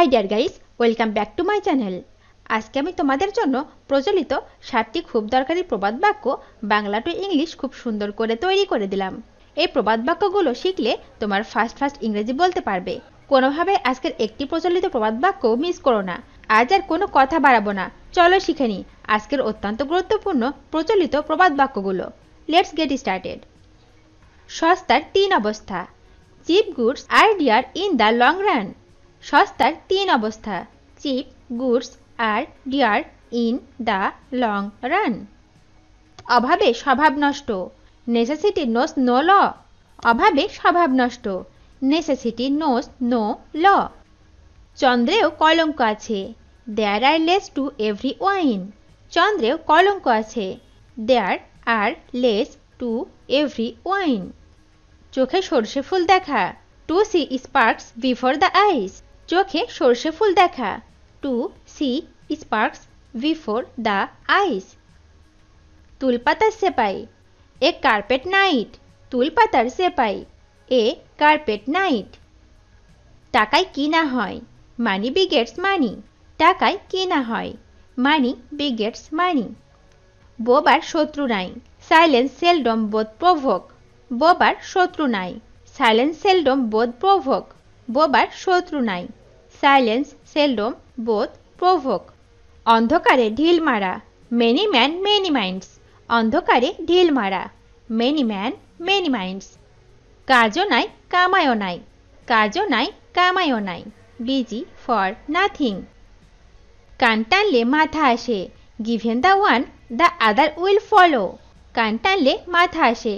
High deer guys, welcome back to my channel. আজকে আমি তোমাদের জন্য প্রচলিত 7টি খুব দরকারি প্রবাদ বাক্য বাংলা টু ইংলিশ খুব সুন্দর করে তৈরি করে দিলাম। এই প্রবাদ বাক্যগুলো শিখলে তোমার ফার্স্ট ইংরেজি বলতে পারবে। কোনোভাবে আজকের একটি প্রচলিত প্রবাদ বাক্য মিস করো না। আজ আর কোনো কথা বাড়াবো না, চলো শিখে নিই আজকের অত্যন্ত গুরুত্বপূর্ণ প্রচলিত প্রবাদ বাক্যগুলো। Let's get started. সস্তার 3 অবস্থা। Cheap goods are dear in the long run. সস্তার 3 অবস্থা। Cheap goods are dear in the long run. অভাবে স্বভাব নষ্ট। Necessity knows no law. অভাবে স্বভাব নষ্ট। নেসেসিটি নোস নো ল। চন্দ্রেও কলঙ্ক আছে। There are lees to every wine. চন্দ্রেও কলঙ্ক আছে। There are lees to every wine. চোখে সর্ষে ফুল দেখা। To see sparks before the eyes. চোখে সর্ষে ফুল দেখা। To see sparks before the eyes. তুলপাতার সেপাই। A carpet knight. তুলপাতার সেপাই। A carpet knight. টাকায় কি না হয়। Money begets money. টাকায় কি না হয়। মানি বিগেটস মানি। বোবার শত্রু নাই। Silence seldom both provoke. বোবার শত্রু নাই। Silence seldom both provoke. বোবার শত্রু নাই। Silence seldom both provoke. অন্ধকারে ঢিল মারা। Many man many minds. অন্ধকারে ঢিল মারা। Many man many minds. কাজও নাই কামায়ও নাই। কাজও নাই কামায়ও নাই। Busy for nothing. কান টানলে মাথা আসে। Given the one the other will follow. কান টানলে মাথা আসে।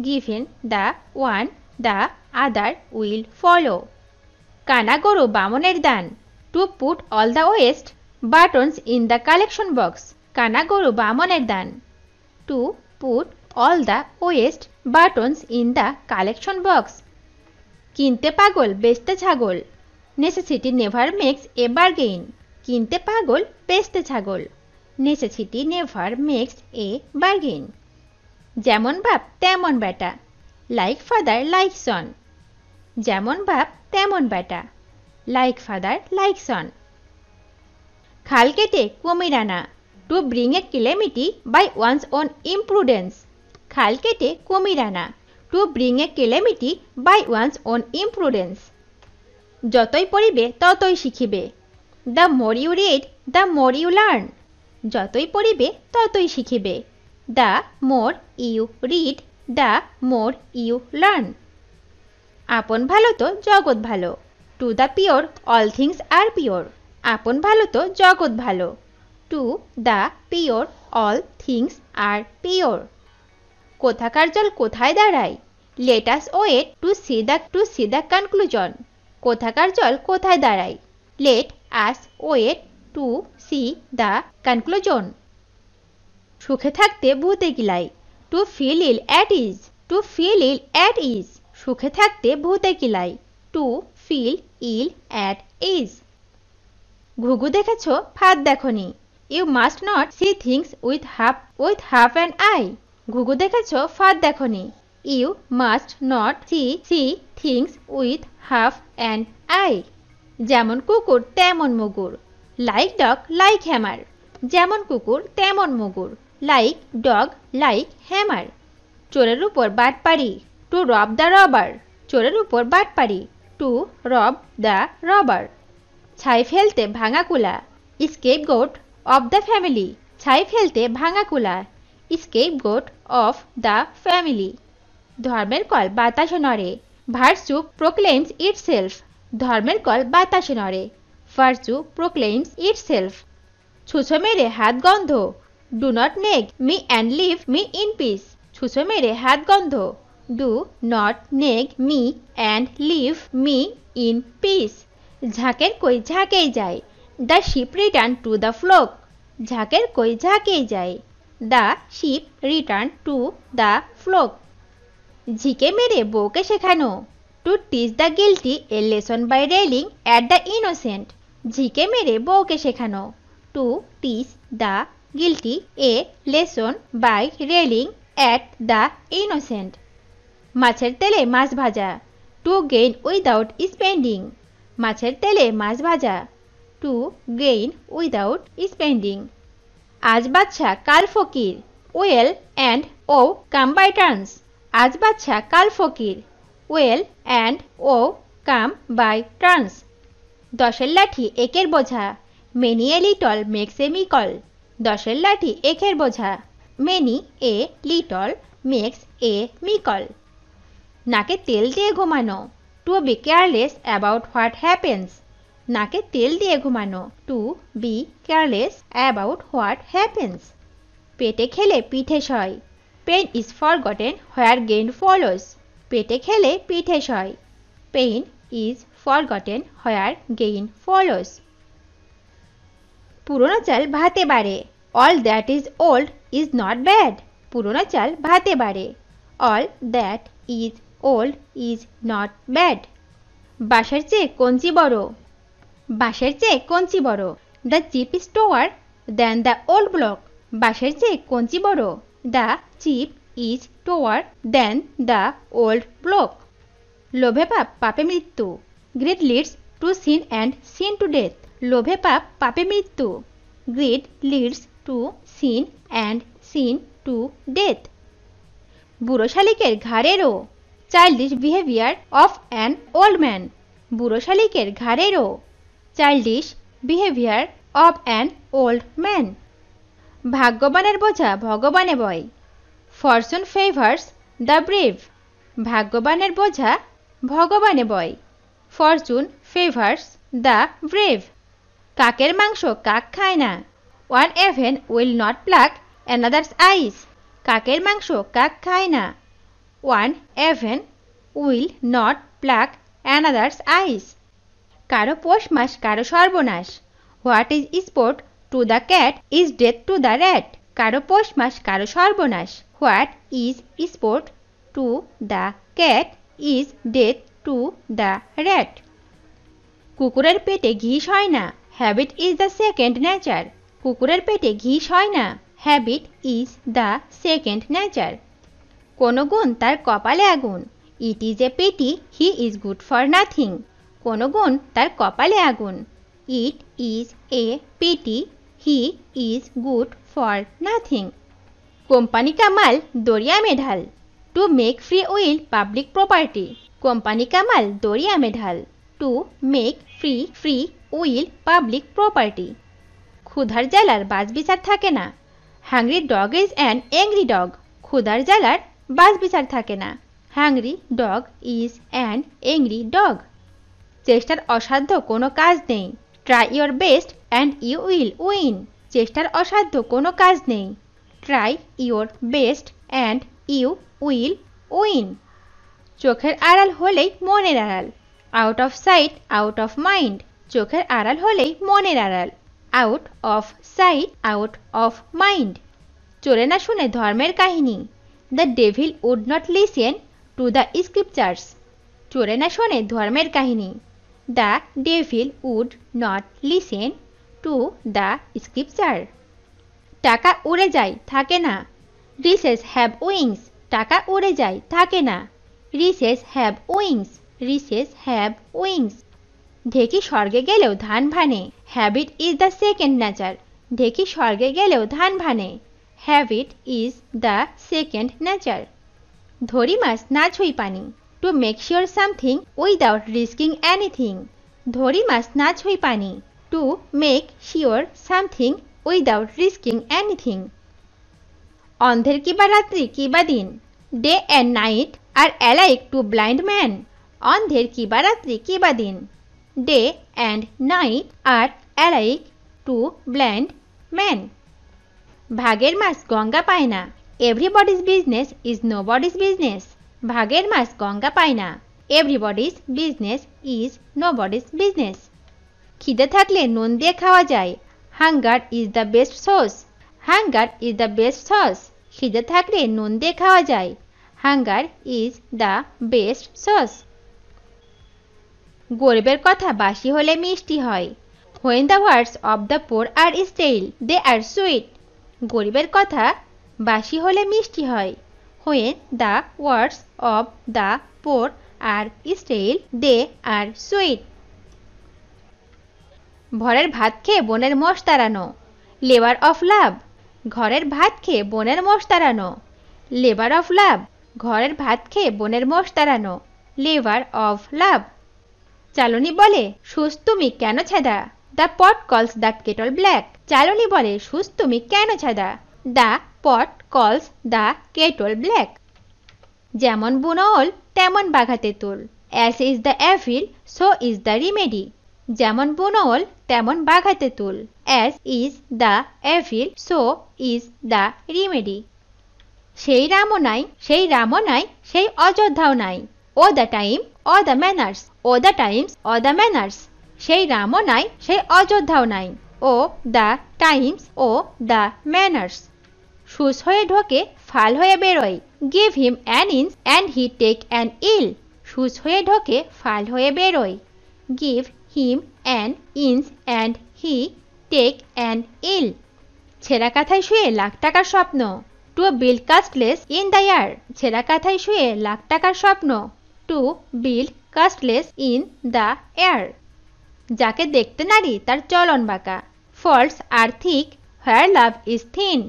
Given the one the other will follow. কানা গরু বামনের দান। To put all the waste buttons in the collection box. কানা গরু বামনের দান। To put all the waste buttons in the collection box. কিনতে পাগল বেচতে ছাগল। Necessity never makes a bargain. কিনতে পাগল বেচতে ছাগল। Necessity never makes a bargain. যেমন বাপ তেমন বেটা। Like father like son. যেমন বাপ তেমন বেটা। Like father like son. খাল কেটে কুমির আনা। To bring a calamity by one's own imprudence. খাল কেটে কুমির আনা। To bring a calamity by one's own imprudence. যতই পড়িবে ততই শিখিবে। The more you read the more you learn. যতই পড়িবে ততই শিখিবে। The more you read the more you learn. আপন ভালো তো জগৎ ভালো। To the pure all things are pure. আপন ভালো তো জগৎ ভালো। To the pure all things are pure. কোথাকার জল কোথায় দাঁড়ায়। Let us wait to see the conclusion. কোথাকার জল কোথায় দাঁড়ায়। Let us wait to see the conclusion. সুখে থাকতে ভূতে কিলাই। To feel ill at ease. To feel ill at ease. সুখে থাকতে ভূতে কিলাই। To feel ill at ease. ঘুঘু দেখেছ ফাঁদ দেখনি। You must not see things with half an eye. ঘুঘু দেখেছ ফাঁদ দেখনি। You must not see things with half an eye. যেমন কুকুর তেমন মুগুর। Like dog like hammer. যেমন কুকুর তেমন মুগুর। Like dog like hammer. চোরের উপর বাটপাড়ি। To rob the robber. চোরের উপর বাটপাড়ি। To rob the robber. ছাই ফেলতে ভাঙা কুলা। Scapegoat of the family. ছাই ফেলতে ভাঙা কুলা। Scapegoat of the family. ধর্মের কল বাতাসে নড়ে। Virtue proclaims itself. ধর্মের কল বাতাসে নড়ে। Virtue proclaims itself. ছুঁচো মেরে হাত গন্ধ। Do not nag me and leave me in peace. ছুঁচো মেরে হাত গন্ধ। Do not nag me and leave me in peace. ঝাঁকের কই ঝাঁকেই যায়। The sheep return to the flock. ঝাঁকের কই ঝাঁকেই যায়। The sheep return to the flock. ঝিকে মেরে বউকে শেখানো। To teach the guilty a lesson by railing at the innocent. ঝিকে মেরে বউকে শেখানো। To teach the guilty a lesson by railing at the innocent. মাছের তেলে মাছ ভাজা। To gain without spending. মাছের তেলে মাছ ভাজা, টু গেইন উইদাউট স্পেন্ডিং। আজ বাদশা কাল ফকির, weal and woe come by turns. আজ বাদশা কাল ফকির, weal and woe come by turns. দশের লাঠি একের বোঝা, many a little makes a mickle. দশের লাঠি একের বোঝা, many a little makes a mickle. নাকে তেল দিয়ে ঘুমানো, to be careless about what happens. নাকে তেল দিয়ে ঘুমানো, to be careless about what happens. পেটে খেলে পিঠে সয়, pain is forgotten where gain follows. পেটে খেলে পিঠে সয়, pain is forgotten where gain follows. পুরোনো চাল ভাতে বাড়ে, all that is old is not bad. পুরোনো চাল ভাতে বাড়ে, all that is old is not bad. বাঁশের চেয়ে কঞ্চি বড়, বাঁশের চেয়ে কঞ্চি বড়। The chip is tower than the old block. বাঁশের চেয়ে কঞ্চি বড়, the chip is tower than the old block. লোভে পাপ পাপে মৃত্যু, greed leads to sin and sin to death. লোভে পাপ পাপে মৃত্যু, greed leads to sin and sin to death. বুড়ো শালিকের ঘাড়ে রো, childish behaviour of an old man. বুড়ো শালিকের ঘাড়ে রো, childish behaviour of an old man. ভাগ্যবানের বোঝা ভগবানে বয়, ফরচুন ফেভার্স দ্য ব্রেভ। ভাগ্যবানের বোঝা ভগবানে বয়, ফরচুন ফেভার্স দ্য ব্রেভ। কাকের মাংস কাক খায় না, one raven will not pluck another's eyes. কাকের মাংস কাক খায় না, one raven will not pluck another's eyes. কারো পৌষ মাস কারো সর্বনাশ, what is sport to the cat is death to the rat. কারো পৌষ মাস কারো সর্বনাশ, what is sport to the cat is death to the rat. কুকুরের পেটে ঘি হয় না, habit is the second nature. কুকুরের পেটে ঘি হয় না, habit is the second nature. কোনো গুণ তার কপালে আগুন, it is a pity he is good for nothing. কোনো গুণ তার কপালে আগুন, it is a pity he is good for nothing. Company কা মাল দরিয়া মে ঢাল, to make free will public property. Company কা মাল দরিয়া মে ঢাল, to make free will public property. ক্ষুধার জ্বালার বাজবিচার থাকে না, hungry dog is an angry dog. ক্ষুধার জ্বালার বাজবিচার থাকে না, hungry dog is an angry dog. চেষ্টার অসাধ্য কোনো কাজ নেই, try your best and you will win. চেষ্টার অসাধ্য কোনো কাজ নেই, try your best and you will win. চোখের আড়াল হলেই মনের আড়াল, out of sight out of mind. চোখের আড়াল হলেই মনের আড়াল, out of sight out of mind. চলে না শুনে ধর্মের কাহিনী, the devil would not listen to the scriptures. চোরে না শোনে ধর্মের কাহিনী, the devil would not listen to the scripture. টাকা উড়ে যায় থাকে না, রিসেস হ্যাভ উইংস। টাকা উড়ে যায় থাকে না, riches have wings. Riches have wings. ঢেকি স্বর্গে গেলেও ধান ভানে, habit is the second nature. ঢেকি স্বর্গে গেলেও ধান ভানে, habit is the second nature. ধরি মাছ না ছুঁই পানি, to make sure something without risking anything. ধরি মাছ না ছুঁই পানি, to make sure something without risking anything. অন্ধের কিবা রাত্রি কিবা দিন, day and night are alike to blind man. অন্ধের কিবা রাত্রি কিবা দিন, day and night are alike to blind man. ভাগের মাছ গঙ্গা পায় না, everybody's business is nobody's business. ভাগের মাছ গঙ্গা পায় না, everybody's business is nobody's business. খিদে থাকলে নুন দিয়ে খাওয়া যায়, hunger is the best sauce. Hunger is the best sauce. খিদে থাকলে নুন দিয়ে খাওয়া যায়, hunger is the best sauce. গরিবের কথা বাসি হলে মিষ্টি হয়, when the words of the poor are stale they are sweet. গরিবের কথা বাসি হলে মিষ্টি হয়, when the words of the poor are stale they are sweet. ভরের ভাত খেয়ে বোনের মোষ তাড়ানো, লেবার অফ লাভ। ঘরের ভাত খেয়ে বোনের মোষ তাড়ানো, লেবার অফ লাভ। ঘরের ভাত খেয়ে বোনের মোষ তাড়ানো, লেবার অফ লাভ। চালনী বলে, সুস তুমি কেন ছেদা? দ্য পট কলস দ্য কেটল ব্ল্যাক। চালনী বলে, সুস তুমি কেন ছেদা? দ্য পট কলস দ্য কেটল ব্ল্যাক। যেমন বুনো ওল তেমন বাঘাতে তুল, as is the evil so is the remedy. যেমন বুনো ওল তেমন বাঘাতে তুল, as is the evil so is the remedy. সেই রামও নাই, সেই রামও নাই, সেই অযোধ্যাও নাই। O the time O the manners, O the times O the manners. সেই রামও নাই, সেই অযোধ্যাও নাই। O the times O the manners. সুস হয়ে ঢোকে ফাল হয়ে বেরোয়, give him an inch and he take an ell. সুস হয়ে ঢোকে ফাল হয়ে বেরোয়, give him an inch and he take an ell. ছেঁড়া কাঁথায় শুয়ে লাখ টাকার স্বপ্ন, to build castles in the air. ছেঁড়া কাঁথায় শুয়ে লাখ টাকার স্বপ্ন, to build castles in the air. যাকে দেখতে নারী তার চলন বাঁকা, faults are thick where love is thin.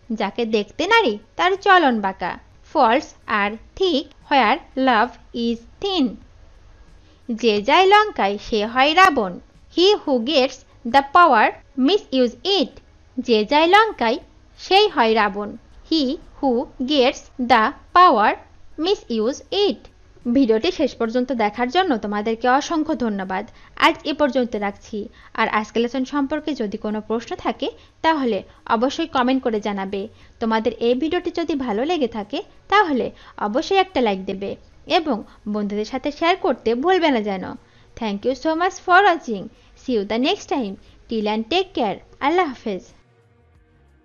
যাকে দেখতে নারী তার চলন বাঁকা, faults are thick where love is thin. যে যায় লঙ্কায় সে হয় Ravan, he who gets the power misuse it. যে যায় লঙ্কায় সেই হয় Ravan, he who gets the power misuse it. ভিডিওটি শেষ পর্যন্ত দেখার জন্য তোমাদেরকে অসংখ্য ধন্যবাদ। আজ এ পর্যন্ত রাখছি। আর আজকের লেসন সম্পর্কে যদি কোনো প্রশ্ন থাকে তাহলে অবশ্যই কমেন্ট করে জানাবে। তোমাদের এই ভিডিওটি যদি ভালো লেগে থাকে তাহলে অবশ্যই একটা লাইক দেবে এবং বন্ধুদের সাথে শেয়ার করতে ভুলবে না যেন। Thank you so much for watching. See you the next time. Till and take care. আল্লাহ হাফেজ।